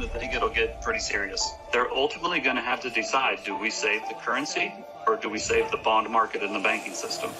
happen to think it'll get pretty serious. They're ultimately going to have to decide, do we save the currency or do we save the bond market and the banking system?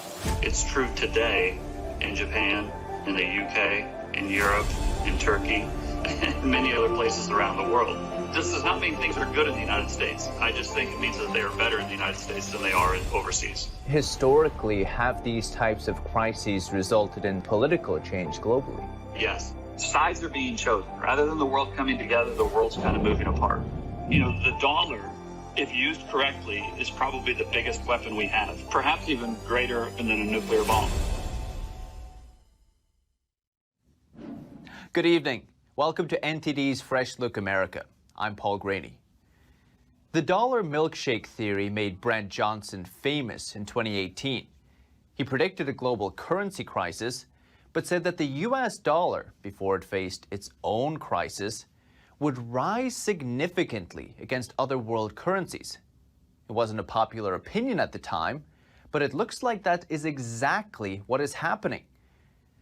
It's true today in Japan, in the UK, in Europe, in Turkey, and many other places around the world. This does not mean things are good in the United States. I just think it means that they are better in the United States than they are overseas. Historically, have these types of crises resulted in political change globally? Yes. Sides are being chosen. Rather than the world coming together, the world's kind of moving apart. You know, the dollar, if used correctly, is probably the biggest weapon we have, perhaps even greater than a nuclear bomb. Good evening. Welcome to NTD's Fresh Look America. I'm Paul Graney. The dollar milkshake theory made Brent Johnson famous in 2018. He predicted a global currency crisis, but said that the US dollar, before it faced its own crisis, would rise significantly against other world currencies. It wasn't a popular opinion at the time, but it looks like that is exactly what is happening.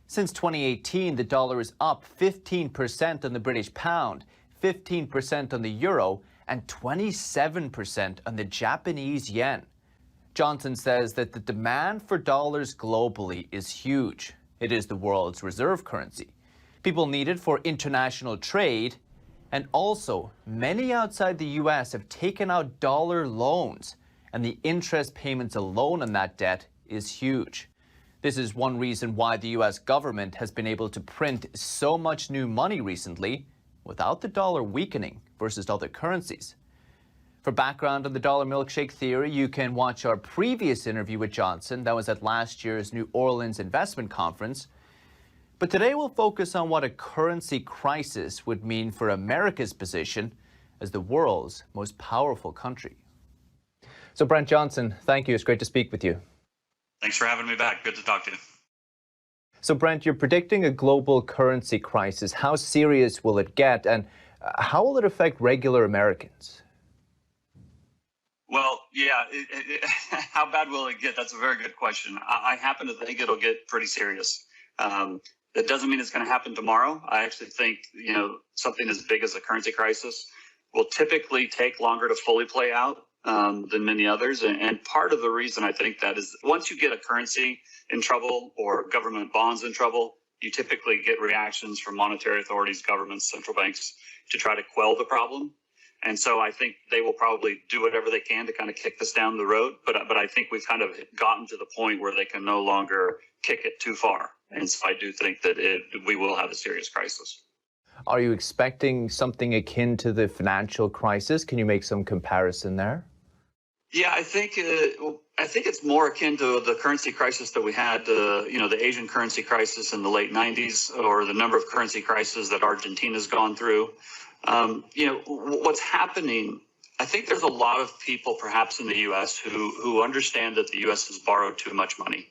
Since 2018, the dollar is up 15% on the British pound, 15% on the euro, and 27% on the Japanese yen. Johnson says that the demand for dollars globally is huge. It is the world's reserve currency. People need it for international trade, and also many outside the US have taken out dollar loans, and the interest payments alone on that debt is huge. This is one reason why the US government has been able to print so much new money recently without the dollar weakening versus other currencies. For background on the dollar milkshake theory, you can watch our previous interview with Johnson. That was at last year's New Orleans Investment Conference. But today we'll focus on what a currency crisis would mean for America's position as the world's most powerful country. So Brent Johnson, thank you. It's great to speak with you. Thanks for having me back. Good to talk to you. So Brent, you're predicting a global currency crisis. How serious will it get, and how will it affect regular Americans? Well, yeah, how bad will it get? That's a very good question. I happen to think it'll get pretty serious. That doesn't mean it's going to happen tomorrow. I actually think, something as big as a currency crisis will typically take longer to fully play out than many others. And part of the reason I think that is once you get a currency in trouble or government bonds in trouble, you typically get reactions from monetary authorities, governments, central banks to try to quell the problem. And so I think they will probably do whatever they can to kind of kick this down the road. But I think we've kind of gotten to the point where they can no longer kick it too far. And so I do think that we will have a serious crisis. Are you expecting something akin to the financial crisis? Can you make some comparison there? Yeah, I think it's more akin to the currency crisis that we had, the Asian currency crisis in the late 90s, or the number of currency crises that Argentina's gone through. What's happening, I think there's a lot of people perhaps in the U.S. who understand that the U.S. has borrowed too much money.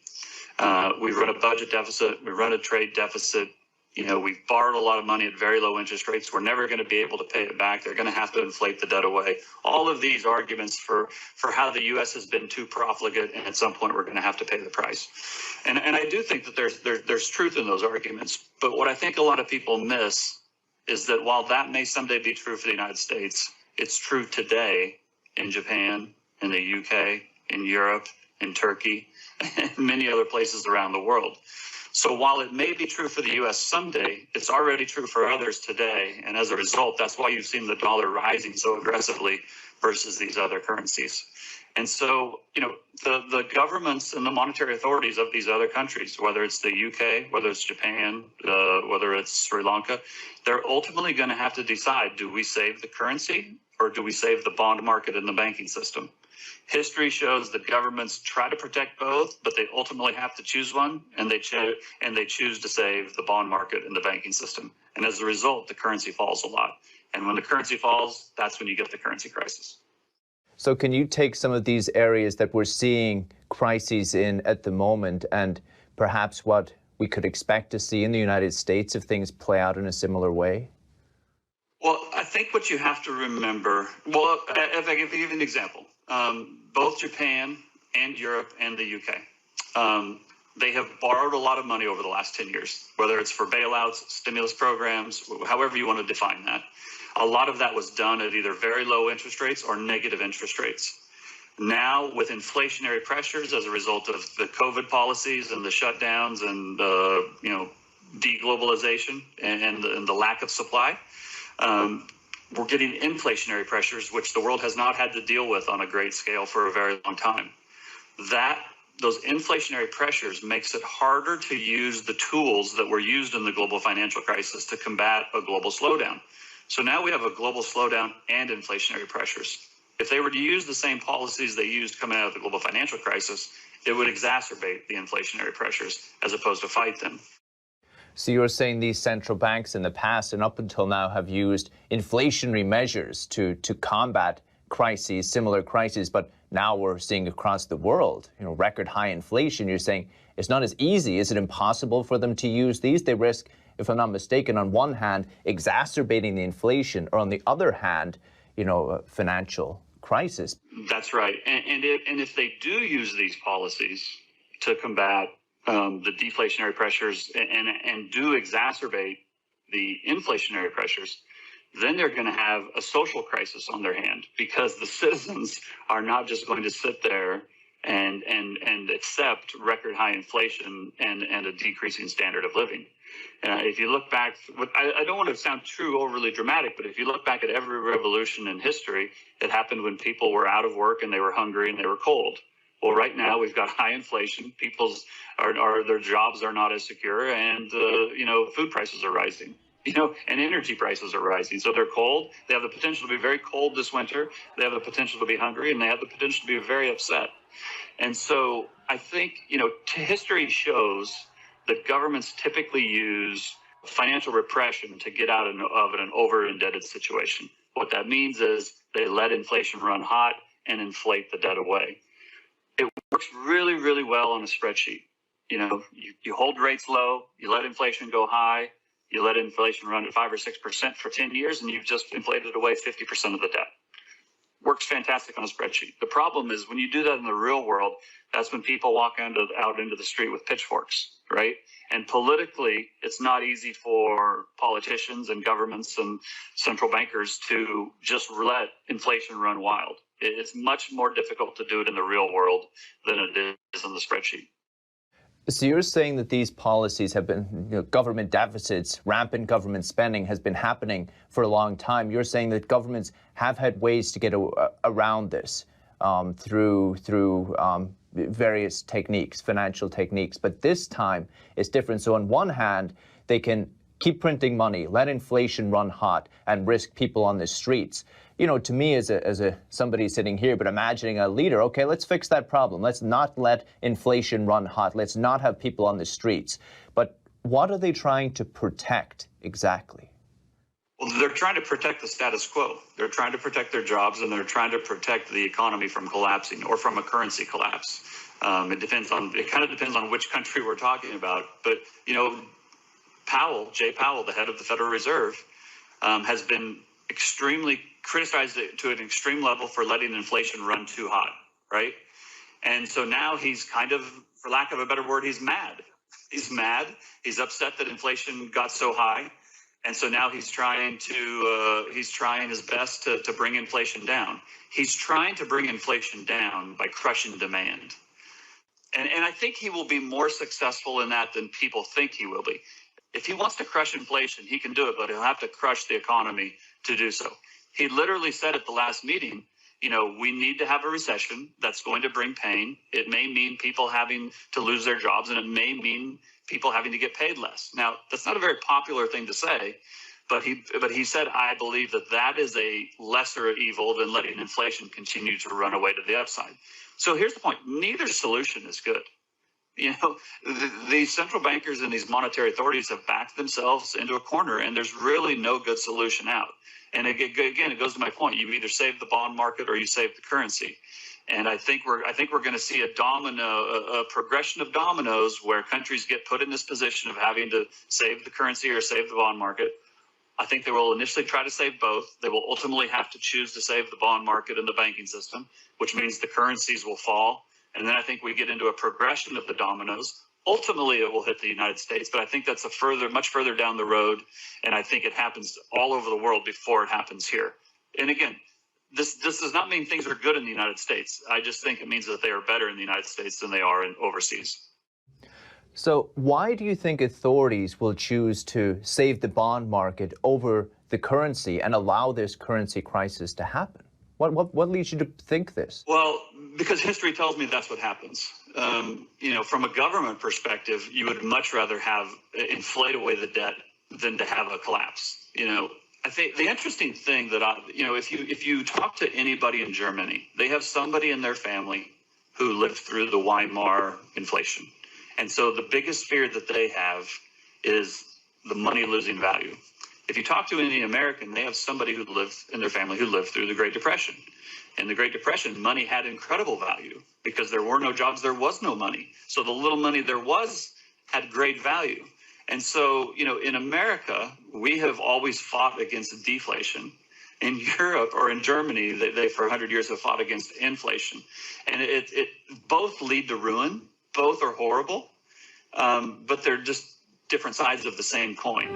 We've run a budget deficit, we run a trade deficit. We've borrowed a lot of money at very low interest rates. We're never going to be able to pay it back. They're going to have to inflate the debt away. All of these arguments for how the U.S. has been too profligate, and at some point we're going to have to pay the price. And I do think that there's truth in those arguments. But what I think a lot of people miss is that while that may someday be true for the United States, it's true today in Japan, in the UK, in Europe, in Turkey, and many other places around the world. So while it may be true for the U.S. someday, it's already true for others today. And as a result, that's why you've seen the dollar rising so aggressively versus these other currencies. And so, the governments and the monetary authorities of these other countries, whether it's the UK, whether it's Japan, whether it's Sri Lanka, they're ultimately going to have to decide, do we save the currency or do we save the bond market and the banking system? History shows that governments try to protect both, but they ultimately have to choose one, and they choose to save the bond market and the banking system. And as a result, the currency falls a lot. And when the currency falls, that's when you get the currency crisis. So can you take some of these areas that we're seeing crises in at the moment and perhaps what we could expect to see in the United States if things play out in a similar way? Well, I think what you have to remember, if I give you an example, both Japan and Europe and the UK, they have borrowed a lot of money over the last 10 years, whether it's for bailouts, stimulus programs, however you want to define that. A lot of that was done at either very low interest rates or negative interest rates. Now, with inflationary pressures as a result of the COVID policies and the shutdowns and deglobalization and the lack of supply, we're getting inflationary pressures, which the world has not had to deal with on a great scale for a very long time. Those inflationary pressures makes it harder to use the tools that were used in the global financial crisis to combat a global slowdown. So now we have a global slowdown and inflationary pressures. If they were to use the same policies they used coming out of the global financial crisis, it would exacerbate the inflationary pressures as opposed to fight them. So you're saying these central banks in the past and up until now have used inflationary measures to combat crises, similar crises, but now we're seeing across the world, record high inflation. You're saying it's not as easy. Is it impossible for them to use these? They risk, if I'm not mistaken, on one hand, exacerbating the inflation, or on the other hand, financial crisis. That's right. And if they do use these policies to combat the deflationary pressures and do exacerbate the inflationary pressures, then they're going to have a social crisis on their hand, because the citizens are not just going to sit there and accept record high inflation and a decreasing standard of living. If you look back, I don't want to sound too overly dramatic, but if you look back at every revolution in history, it happened when people were out of work and they were hungry and they were cold. Well, right now we've got high inflation. Their jobs are not as secure, and food prices are rising. And energy prices are rising. So they're cold. They have the potential to be very cold this winter. They have the potential to be hungry, and they have the potential to be very upset. And so I think, history shows that governments typically use financial repression to get out of an over-indebted situation. What that means is they let inflation run hot and inflate the debt away. It works really, really well on a spreadsheet. You hold rates low, you let inflation go high, you let inflation run at 5 or 6% for 10 years, and you've just inflated away 50% of the debt. Works fantastic on a spreadsheet. The problem is when you do that in the real world, that's when people walk out into the street with pitchforks, right? And politically, it's not easy for politicians and governments and central bankers to just let inflation run wild. It's much more difficult to do it in the real world than it is on the spreadsheet. So you're saying that these policies have been, government deficits, rampant government spending has been happening for a long time. You're saying that governments have had ways to get around this through various techniques, financial techniques. But this time it's different. So on one hand, they can keep printing money, let inflation run hot, and risk people on the streets. To me as somebody sitting here, but imagining a leader, okay, let's fix that problem. Let's not let inflation run hot. Let's not have people on the streets. But what are they trying to protect exactly? Well, they're trying to protect the status quo. They're trying to protect their jobs, and they're trying to protect the economy from collapsing or from a currency collapse. It kind of depends on which country we're talking about. But, Jay Powell, the head of the Federal Reserve, has been extremely criticized to an extreme level for letting inflation run too hot, right? And so now he's kind of, for lack of a better word, he's mad. He's mad. He's upset that inflation got so high. And so now he's trying his best to bring inflation down. He's trying to bring inflation down by crushing demand. And I think he will be more successful in that than people think he will be. If he wants to crush inflation, he can do it, but he'll have to crush the economy to do so. He literally said at the last meeting, we need to have a recession that's going to bring pain. It may mean people having to lose their jobs, and it may mean people having to get paid less. Now, that's not a very popular thing to say, but he said, I believe that is a lesser evil than letting inflation continue to run away to the upside. So here's the point. Neither solution is good. These central bankers and these monetary authorities have backed themselves into a corner, and there's really no good solution out. And again, it goes to my point. You either save the bond market or you save the currency. And I think we're going to see a progression of dominoes where countries get put in this position of having to save the currency or save the bond market. I think they will initially try to save both. They will ultimately have to choose to save the bond market and the banking system, which means the currencies will fall. And then I think we get into a progression of the dominoes. ultimately it will hit the United States, but I think that's much further down the road, and I think it happens all over the world before it happens here. And again, this does not mean things are good in the United States. I just think it means that they are better in the United States than they are in overseas. So why do you think authorities will choose to save the bond market over the currency and allow this currency crisis to happen? What leads you to think this? Well, because history tells me that's what happens. From a government perspective, you would much rather have inflate away the debt than to have a collapse. I think the interesting thing that if you talk to anybody in Germany, they have somebody in their family who lived through the Weimar inflation. And so the biggest fear that they have is the money losing value. If you talk to any American, they have somebody who lived in their family who lived through the Great Depression. In the Great Depression, money had incredible value because there were no jobs, there was no money. So the little money there was had great value. And so, in America, we have always fought against deflation. In Europe or in Germany, they for 100 years have fought against inflation. And it both lead to ruin. Both are horrible, but they're just different sides of the same coin.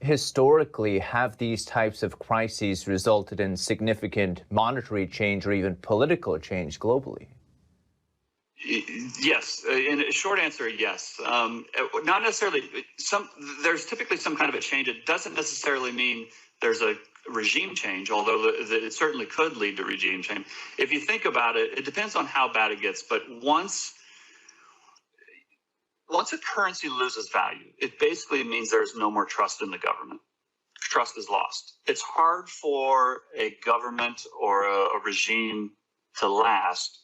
Historically, have these types of crises resulted in significant monetary change or even political change globally? Yes. In a short answer, yes. Not necessarily. There's typically some kind of a change. It doesn't necessarily mean there's a regime change, although it certainly could lead to regime change. If you think about it, it depends on how bad it gets. But once a currency loses value, it basically means there's no more trust in the government. Trust is lost. It's hard for a government or a regime to last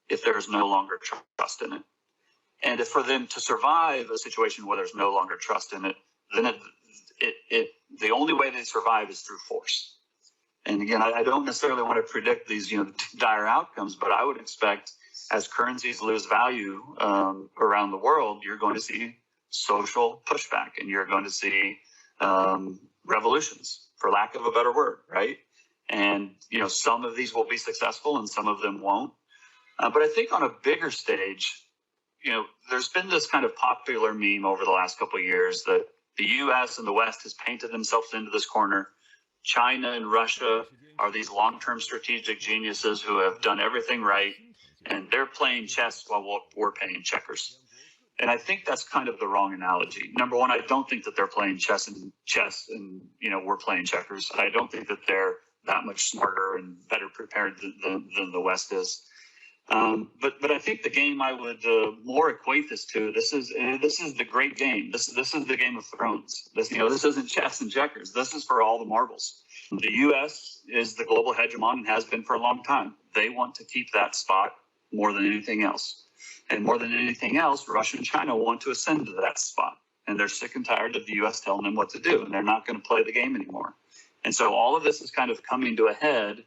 if there's no longer trust in it. And if for them to survive a situation where there's no longer trust in it, then the only way they survive is through force. And again, I don't necessarily want to predict these dire outcomes, but I would expect as currencies lose value around the world, you're going to see social pushback and you're going to see revolutions, for lack of a better word, right? And, some of these will be successful and some of them won't. But I think on a bigger stage, there's been this kind of popular meme over the last couple of years that the U.S. and the West has painted themselves into this corner. China and Russia are these long-term strategic geniuses who have done everything right, and they're playing chess while we're playing checkers. And I think that's kind of the wrong analogy. Number one, I don't think that they're playing chess and we're playing checkers. I don't think that they're that much smarter and better prepared than the West is. But I think the game I would more equate this to, this is the great game. This is the Game of Thrones. This isn't chess and checkers. This is for all the marbles. The U.S. is the global hegemon and has been for a long time. They want to keep that spot more than anything else. And more than anything else, Russia and China want to ascend to that spot. And they're sick and tired of the U.S. telling them what to do. And they're not going to play the game anymore. And so all of this is kind of coming to a head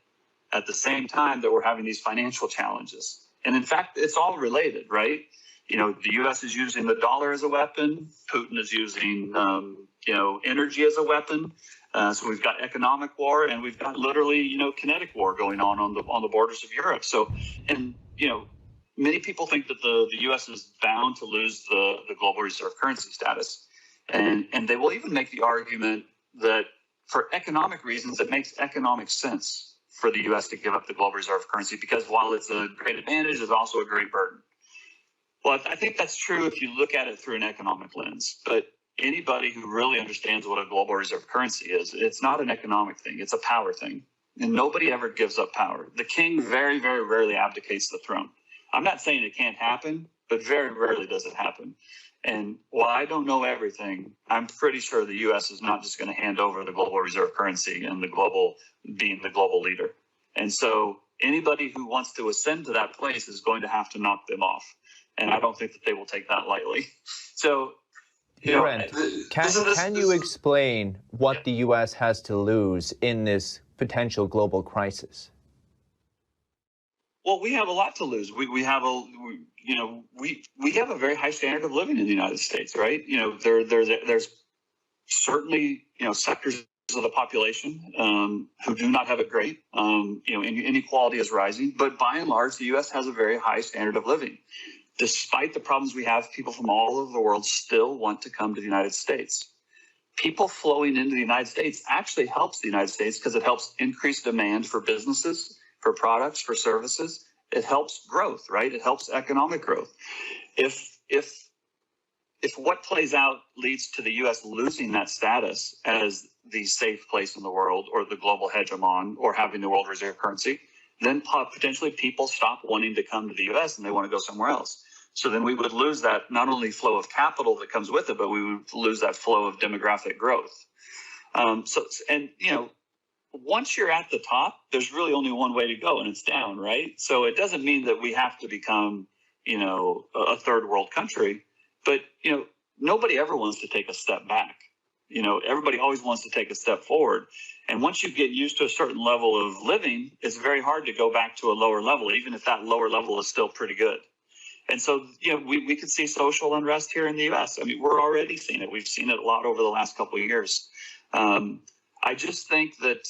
at the same time that we're having these financial challenges. And in fact, it's all related, right? The U.S. is using the dollar as a weapon. Putin is using, energy as a weapon. So we've got economic war, and we've got literally, kinetic war going on the borders of Europe. So, and many people think that the U.S. is bound to lose the global reserve currency status, and they will even make the argument that for economic reasons, it makes economic sense for the U.S. to give up the global reserve currency, because while it's a great advantage, it's also a great burden. Well, I think that's true if you look at it through an economic lens. But anybody who really understands what a global reserve currency is, it's not an economic thing. It's a power thing. And nobody ever gives up power. The king very, very rarely abdicates the throne. I'm not saying it can't happen, but very rarely does it happen. And while I don't know everything, I'm pretty sure the U.S. is not just going to hand over the global reserve currency and being the global leader. And so anybody who wants to ascend to that place is going to have to knock them off. And I don't think that they will take that lightly. So, can you explain what the U.S. has to lose in this potential global crisis? Well, we have a lot to lose. We have a very high standard of living in the United States, right? There's certainly sectors of the population who do not have it great. Inequality is rising, but by and large, the U.S. has a very high standard of living. Despite the problems we have, people from all over the world still want to come to the United States. People flowing into the United States actually helps the United States because it helps increase demand for businesses, for products, for services. It helps growth, right? It helps economic growth. If what plays out leads to the U.S. losing that status as the safe place in the world or the global hegemon or having the world reserve currency, then potentially people stop wanting to come to the U.S. and they want to go somewhere else. So then we would lose that not only flow of capital that comes with it, but we would lose that flow of demographic growth. Once you're at the top, there's really only one way to go, and it's down, right? So it doesn't mean that we have to become, a third world country, but, nobody ever wants to take a step back. Everybody always wants to take a step forward. And once you get used to a certain level of living, it's very hard to go back to a lower level, even if that lower level is still pretty good. And so, we could see social unrest here in the U.S. I mean, we're already seeing it. We've seen it a lot over the last couple of years. I just think that,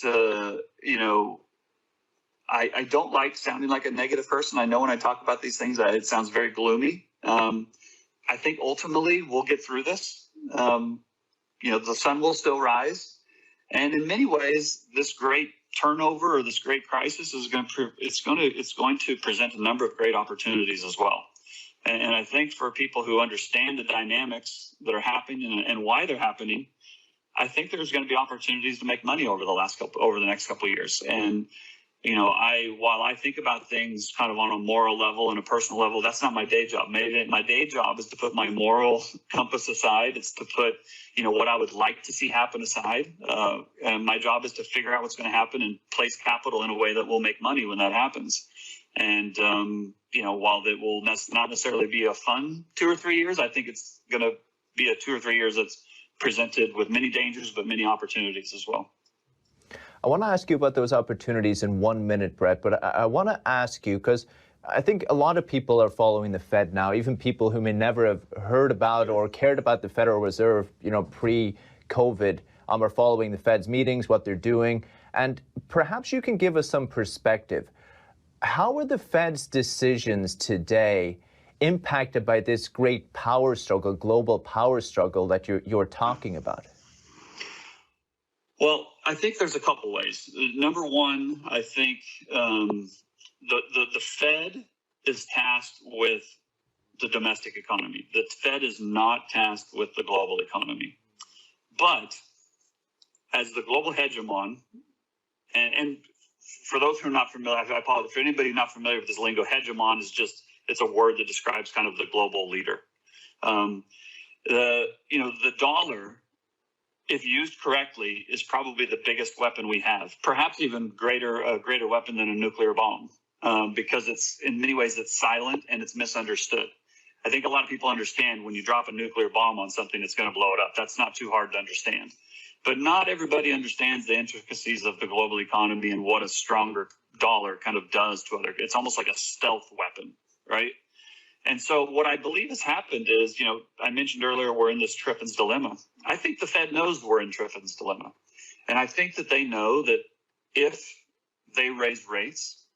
I don't like sounding like a negative person. I know when I talk about these things, it sounds very gloomy. I think ultimately we'll get through this. The sun will still rise. And in many ways, this great turnover or this great crisis is going to present a number of great opportunities as well. And I think for people who understand the dynamics that are happening and why they're happening, I think there's going to be opportunities to make money over the next couple of years. And while I think about things kind of on a moral level and a personal level, that's not my day job. My day job is to put my moral compass aside. It's to put, what I would like to see happen aside. And my job is to figure out what's going to happen and place capital in a way that will make money when that happens. And, while it will not necessarily be a fun 2 or 3 years, I think it's going to be a 2 or 3 years that's presented with many dangers, but many opportunities as well. I want to ask you about those opportunities in 1 minute, Brett, but I want to ask you, because I think a lot of people are following the Fed now, even people who may never have heard about or cared about the Federal Reserve, pre-COVID, are following the Fed's meetings, what they're doing. And perhaps you can give us some perspective. How are the Fed's decisions today impacted by this great power struggle, global power struggle that you're talking about? Well, I think there's a couple ways. Number one, I think the Fed is tasked with the domestic economy. The Fed is not tasked with the global economy. But as the global hegemon, and for those who are not familiar, I apologize. For anybody not familiar with this lingo, hegemon is it's a word that describes kind of the global leader. The dollar, if used correctly, is probably the biggest weapon we have, perhaps even a greater weapon than a nuclear bomb, because in many ways it's silent and it's misunderstood. I think a lot of people understand when you drop a nuclear bomb on something, it's going to blow it up. That's not too hard to understand. But not everybody understands the intricacies of the global economy and what a stronger dollar kind of does to other. It's almost like a stealth weapon, right? And so what I believe has happened is, I mentioned earlier, we're in this Triffin's dilemma. I think the Fed knows we're in Triffin's dilemma. And I think that they know that if they raise rates,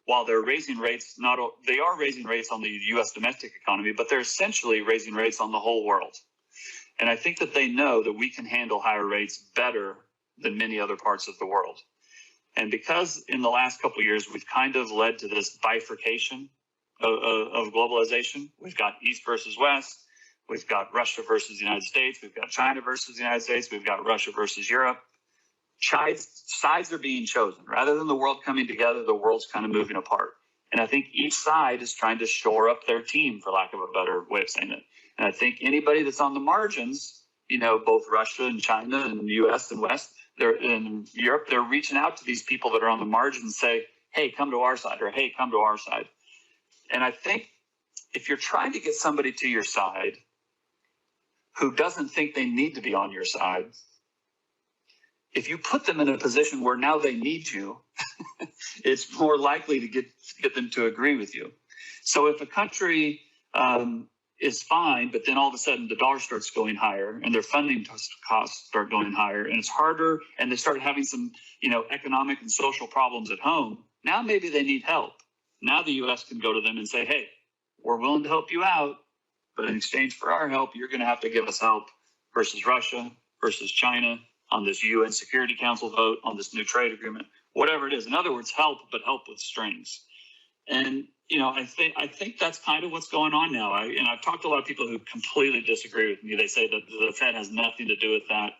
while they're raising rates, they are raising rates on the U.S. domestic economy, but they're essentially raising rates on the whole world. And I think that they know that we can handle higher rates better than many other parts of the world. And because in the last couple of years, we've kind of led to this bifurcation of globalization. We've got East versus West. We've got Russia versus the United States. We've got China versus the United States. We've got Russia versus Europe. Sides are being chosen. Rather than the world coming together, the world's kind of moving apart. And I think each side is trying to shore up their team, for lack of a better way of saying it. And I think anybody that's on the margins, both Russia and China and the U.S. and West, they're in Europe, they're reaching out to these people that are on the margins and say, hey, come to our side, or hey, come to our side. And I think if you're trying to get somebody to your side who doesn't think they need to be on your side, if you put them in a position where now they need you, it's more likely to get them to agree with you. So if a country is fine, but then all of a sudden the dollar starts going higher and their funding costs start going higher and it's harder and they start having some, economic and social problems at home. Now maybe they need help. Now the U.S. can go to them and say, hey, we're willing to help you out, but in exchange for our help, you're going to have to give us help versus Russia, versus China on this UN Security Council vote, on this new trade agreement, whatever it is. In other words, help, but help with strings. And I think that's kind of what's going on now. I've talked to a lot of people who completely disagree with me. They say that the Fed has nothing to do with that.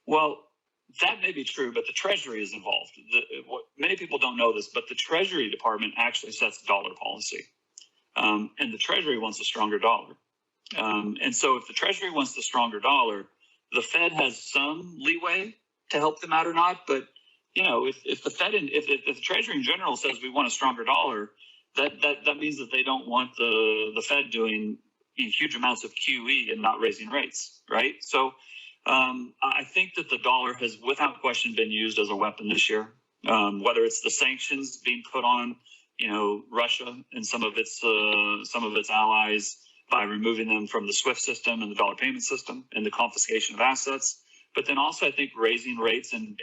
Well, that may be true, but the Treasury is involved. Many people don't know this, but the Treasury Department actually sets dollar policy. And the Treasury wants a stronger dollar. And so if the Treasury wants the stronger dollar, the Fed has some leeway to help them out or not. But, if the Fed and if the Treasury in general says we want a stronger dollar, that means that they don't want the Fed doing huge amounts of QE and not raising rates, right? So I think that the dollar has, without question, been used as a weapon this year. Whether it's the sanctions being put on, Russia and some of its allies by removing them from the SWIFT system and the dollar payment system and the confiscation of assets, but then also I think raising rates and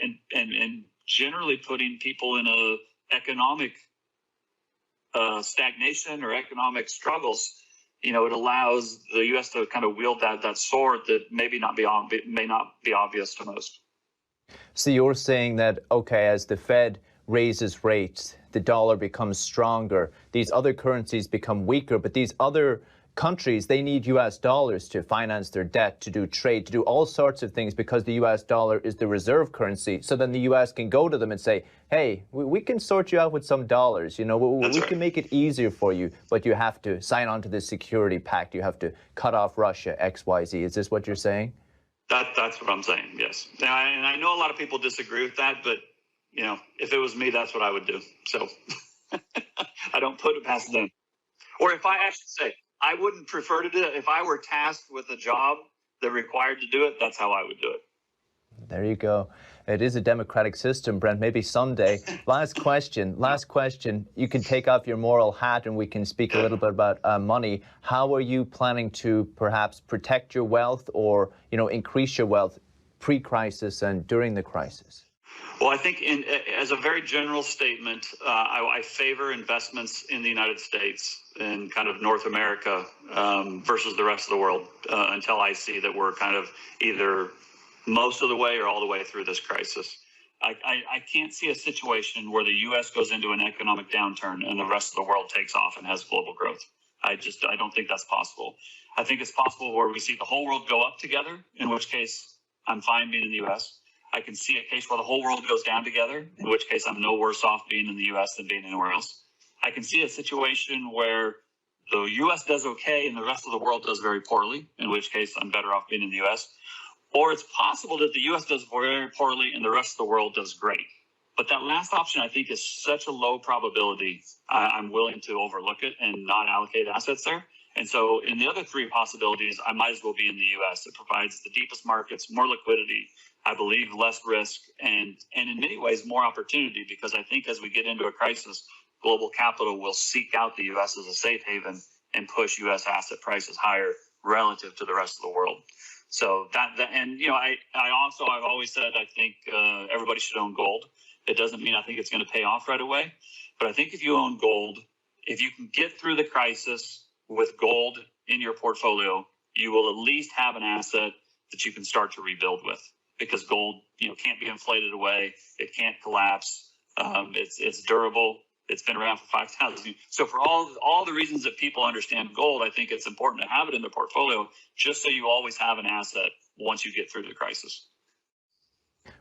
generally putting people in a economic stagnation or economic struggles, it allows the U.S. to kind of wield that sword that may not be obvious to most. So you're saying that, okay, as the Fed raises rates, the dollar becomes stronger, these other currencies become weaker, but these other countries, they need U.S. dollars to finance their debt, to do trade, to do all sorts of things because the U.S. dollar is the reserve currency. So then the U.S. can go to them and say, hey, we can sort you out with some dollars. We can make it easier for you, but you have to sign on to this security pact. You have to cut off Russia, X, Y, Z. Is this what you're saying? That's what I'm saying, yes. And I know a lot of people disagree with that, but, if it was me, that's what I would do. So I don't put it past them. Or if I should say, I wouldn't prefer to do it. If I were tasked with a job that required to do it, that's how I would do it. There you go. It is a democratic system, Brent. Maybe someday. Last question. You can take off your moral hat and we can speak a little bit about money. How are you planning to perhaps protect your wealth or, increase your wealth pre-crisis and during the crisis? Well, I think as a very general statement, I favor investments in the United States and kind of North America versus the rest of the world until I see that we're kind of either most of the way or all the way through this crisis. I can't see a situation where the U.S. goes into an economic downturn and the rest of the world takes off and has global growth. I don't think that's possible. I think it's possible where we see the whole world go up together, in which case I'm fine being in the U.S. I can see a case where the whole world goes down together, in which case I'm no worse off being in the U.S. than being anywhere else. I can see a situation where the U.S. does okay and the rest of the world does very poorly, in which case I'm better off being in the U.S. Or it's possible that the U.S. does very poorly and the rest of the world does great. But that last option, I think, is such a low probability, I'm willing to overlook it and not allocate assets there. And so in the other three possibilities, I might as well be in the U.S. It provides the deepest markets, more liquidity, I believe less risk, and in many ways more opportunity, because I think as we get into a crisis, global capital will seek out the U.S. as a safe haven and push U.S. asset prices higher relative to the rest of the world. So I've always said I think everybody should own gold. It doesn't mean I think it's going to pay off right away, but I think if you own gold, if you can get through the crisis with gold in your portfolio, you will at least have an asset that you can start to rebuild with. Because gold, can't be inflated away. It can't collapse. It's durable. It's been around for 5,000 years. So for all the reasons that people understand gold, I think it's important to have it in their portfolio, just so you always have an asset once you get through the crisis.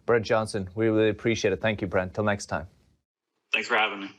Brent Johnson, we really appreciate it. Thank you, Brent. Till next time. Thanks for having me.